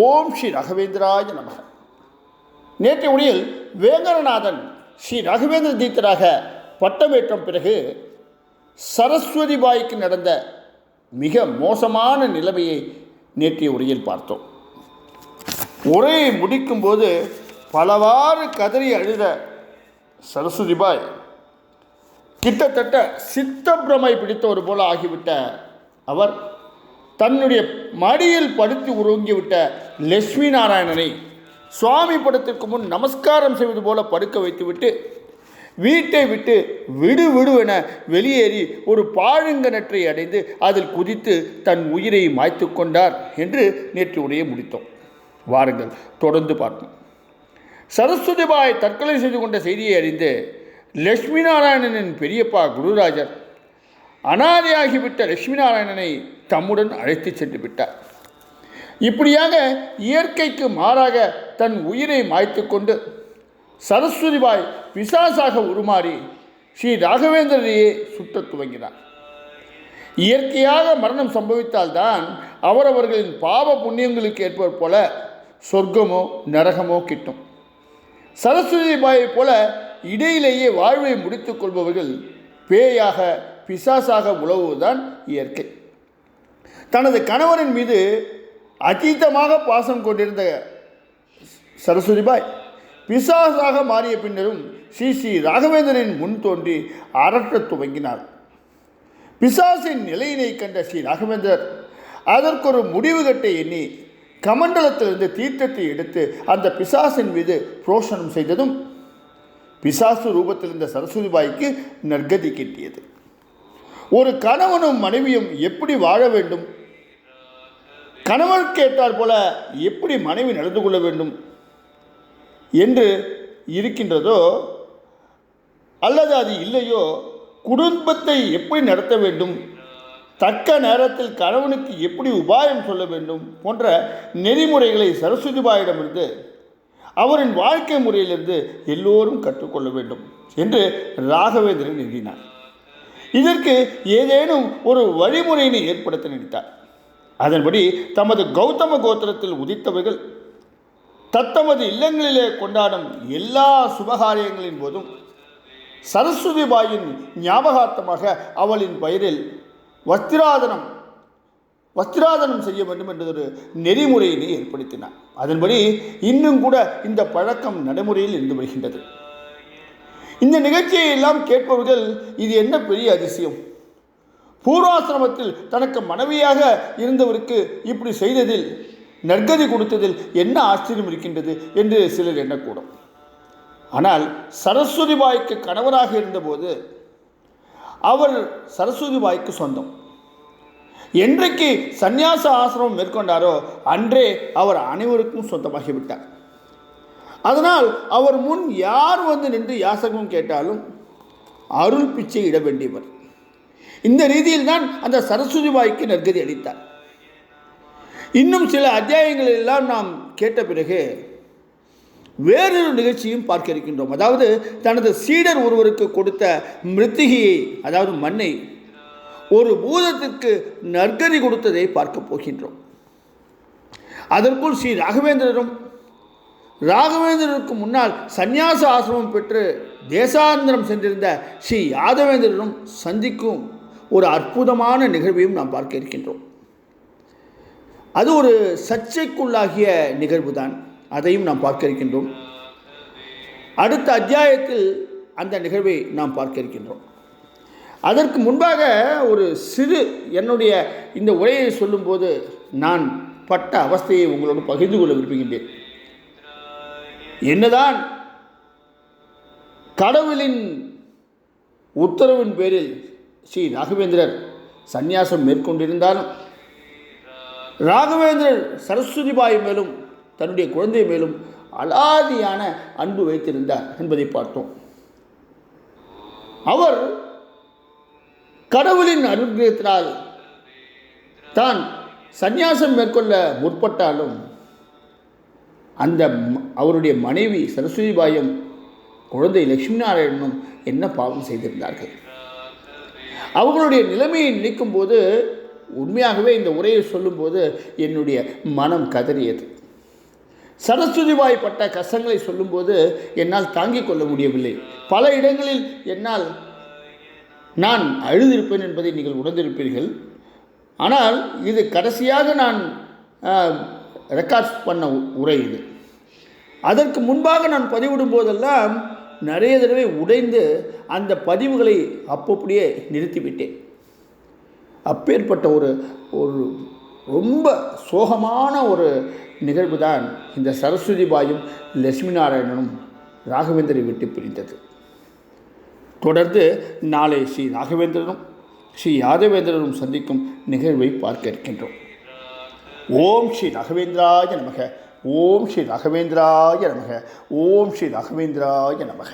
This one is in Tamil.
ஓம் ஸ்ரீ ராகவேந்திராய நமக. நேற்றைய உரையில் வேங்கடநாதன் ஸ்ரீ ராகவேந்திர தீர்த்தராக பட்டமேற்றம் பிறகு சரஸ்வதி பாய்க்கு நடந்த மிக மோசமான நிலைமையை நேற்றைய உரையில் பார்த்தோம். உரையை முடிக்கும்போது பலவாறு கதறி அழுத சரஸ்வதி பாய் கிட்டத்தட்ட சித்தப்பிரமை பிடித்தவர் போல ஆகிவிட்ட அவர் தன்னுடைய மடியில் படுத்து உறங்கிவிட்ட லட்சுமி நாராயணனை சுவாமி படத்திற்கு முன் நமஸ்காரம் செய்வது போல படுக்க வைத்துவிட்டு வீட்டை விட்டு விடுவிடுவென வெளியேறி ஒரு பாழுங்கனற்றை அடைந்து அதில் குதித்து தன் உயிரை மாய்த்து கொண்டார் என்று நேற்று உரையை முடித்தோம். வாருங்கள் தொடர்ந்து பார்ப்போம். சரஸ்வதி பாய் தற்கொலை செய்து கொண்ட செய்தியை அறிந்து லட்சுமி நாராயணனின் பெரியப்பா குருராஜர் அனாதையாகிவிட்ட லட்சுமி நாராயணனை தம்முடன் அழைத்து சென்று விட்டார். இப்படியாக இயற்கைக்கு மாறாக தன் உயிரை மாய்த்து கொண்டு சரஸ்வதி பாய் பிசாசாக உருமாறி ஸ்ரீ ராகவேந்திரரையே சுட்டத் துவங்கினார். இயற்கையாக மரணம் சம்பவித்தால்தான் அவரவர்களின் பாவ புண்ணியங்களுக்கு ஏற்பவர் போல சொர்க்கமோ நரகமோ கிட்டும். சரஸ்வதி பாயை போல இடையிலேயே வாழ்வை முடித்துக் கொள்பவர்கள் பேயாக பிசாசாக உலவுவதுதான் இயற்கை. தனது கணவரின் மீது அதீதமாக பாசம் கொண்டிருந்த சரஸ்வதி பாய் பிசாசாக மாறிய பின்னரும் ஸ்ரீ ராகவேந்திரனின் முன் தோன்றி அரட்டத் துவங்கினார். பிசாசின் நிலையினை கண்ட ஸ்ரீ ராகவேந்தர் அதற்கொரு முடிவு கட்டை எண்ணி கமண்டலத்திலிருந்து தீர்த்தத்தை எடுத்து அந்த பிசாசின் மீது புரோஷனம் செய்ததும் பிசாசு ரூபத்தில் இருந்த சரஸ்வதி பாய்க்கு நற்கதி கிட்டியது. ஒரு கணவனும் மனைவியும் எப்படி வாழ வேண்டும், கணவன் கேட்டார் போல எப்படி மனைவி நடந்து கொள்ள வேண்டும் என்று இருக்கின்றதோ அல்லது அது இல்லையோ, குடும்பத்தை எப்படி நடத்த வேண்டும், தக்க நேரத்தில் கணவனுக்கு எப்படி உபாயம் சொல்ல வேண்டும் போன்ற நெறிமுறைகளை சரஸ்வதி பாயிடமிருந்து அவரின் வாழ்க்கை முறையிலிருந்து எல்லோரும் கற்றுக்கொள்ள வேண்டும் என்று ராகவேந்திரன் எண்ணினார். இதற்கு ஏதேனும் ஒரு வழிமுறையினை ஏற்படுத்த நினைத்தார். அதன்படி தமது கௌதம கோத்திரத்தில் உதித்தவர்கள் தத்தமது இல்லங்களிலே கொண்டாடும் எல்லா சுபகாரியங்களின் போதும் சரஸ்வதி பாயின் ஞாபகார்த்தமாக அவளின் பெயரில் வஸ்திராதனம் செய்ய வேண்டும் என்றொரு நெறிமுறையினை ஏற்படுத்தினார். அதன்படி இன்னும் கூட இந்த பழக்கம் நடைமுறையில் இருந்து வருகின்றது. இந்த நிகழ்ச்சியை எல்லாம் கேட்பவர்கள் இது என்ன பெரிய அதிசயம், பூர்வாசிரமத்தில் தனக்கு மனைவியாக இருந்தவருக்கு இப்படி செய்ததில் நற்கதி கொடுத்ததில் என்ன ஆச்சரியம் இருக்கின்றது என்று சிலர் எண்ணக்கூடும். ஆனால் சரஸ்வதி பாய்க்கு கணவராக இருந்தபோது அவர் சரஸ்வதி பாய்க்கு சொந்தம். என்றைக்கு சந்நியாச ஆசிரமம் மேற்கொண்டாரோ அன்றே அவர் அனைவருக்கும் சொந்தமாகிவிட்டார். அதனால் அவர் முன் யார் வந்து நின்று யாசகம் கேட்டாலும் அருள் பிச்சை இட வேண்டியவர். இந்த ரீதியில் தான் அந்த சரஸ்வதி பாய்க்கு நற்கதி அளித்தார். இன்னும் சில அத்தியாயங்களெல்லாம் நாம் கேட்ட பிறகு வேறொரு நிகழ்ச்சியும் பார்க்க இருக்கின்றோம். அதாவது தனது சீடர் ஒருவருக்கு கொடுத்த மிருத்திகையை, அதாவது மண்ணை, ஒரு பூதத்திற்கு நற்கதி கொடுத்ததை பார்க்க போகின்றோம். அதற்குள் ஸ்ரீ ராகவேந்திரருக்கு முன்னால் சந்நியாச ஆசிரமம் பெற்று தேசாந்திரம் சென்றிருந்த ஸ்ரீ யாதவேந்திரனும் சந்திக்கும் ஒரு அற்புதமான நிகழ்வையும் நாம் பார்க்க இருக்கின்றோம். அது ஒரு சர்ச்சைக்குள்ளாகிய நிகழ்வு தான். அதையும் நாம் பார்க்க இருக்கின்றோம். அடுத்த அத்தியாயத்தில் அந்த நிகழ்வை நாம் பார்க்க இருக்கின்றோம். அதற்கு முன்பாக ஒரு சிறு என்னுடைய இந்த உரையை சொல்லும்போது நான் பட்ட அவஸ்தையை உங்களோடு பகிர்ந்து கொள்ள விரும்புகின்றேன். என்னதான் கடவுளின் உத்தரவின் பேரில் ஸ்ரீ ராகவேந்திரர் சந்நியாசம் மேற்கொண்டிருந்தாலும் ராகவேந்திரர் சரஸ்வதி பாய் மேலும் தன்னுடைய குழந்தை மேலும் அலாதியான அன்பு வைத்திருந்தார் என்பதை பார்த்தோம். அவர் கடவுளின் அனுகிரகத்தினால் தான் சந்நியாசம் மேற்கொள்ள முற்பட்டாலும் அந்த அவருடைய மனைவி சரஸ்வதி பாயும் குழந்தை லட்சுமி நாராயணனும் என்ன பாவம் செய்திருந்தார்கள். அவர்களுடைய நிலைமையை நினைக்கும் போது உண்மையாகவே இந்த உரையை சொல்லும்போது என்னுடைய மனம் கதறியது. சரஸ்வதி பாய் பட்ட கஷ்டங்களை சொல்லும்போது என்னால் தாங்கிக் கொள்ள முடியவில்லை. பல இடங்களில் நான் அழுதிருப்பேன் என்பதை நீங்கள் உணர்ந்திருப்பீர்கள். ஆனால் இது கடைசியாக நான் ரெக்கார்ட் பண்ண உரை இது. அதற்கு முன்பாக நான் பதிவிடும் போதெல்லாம் நிறைய தடவை உடைந்து அந்த பதிவுகளை அப்பப்படியே நிறுத்திவிட்டேன். அப்பேற்பட்ட ஒரு ரொம்ப சோகமான ஒரு நிகழ்வு தான் இந்த சரஸ்வதி பாயும் லட்சுமி நாராயணனும் ராகவேந்தரை விட்டு பிரிந்தது. தொடர்ந்து நாளை ஸ்ரீ ராகவேந்திரனும் ஸ்ரீ யாதவேந்திரனும் சந்திக்கும் நிகழ்வை பார்க்க இருக்கின்றோம். ஓம் ஸ்ரீ ராகவேந்திராய நமக. ஓம் ஸ்ரீ ராகவேந்திராய நமக. ஓம் ஸ்ரீ ராகவேந்திராய நமக.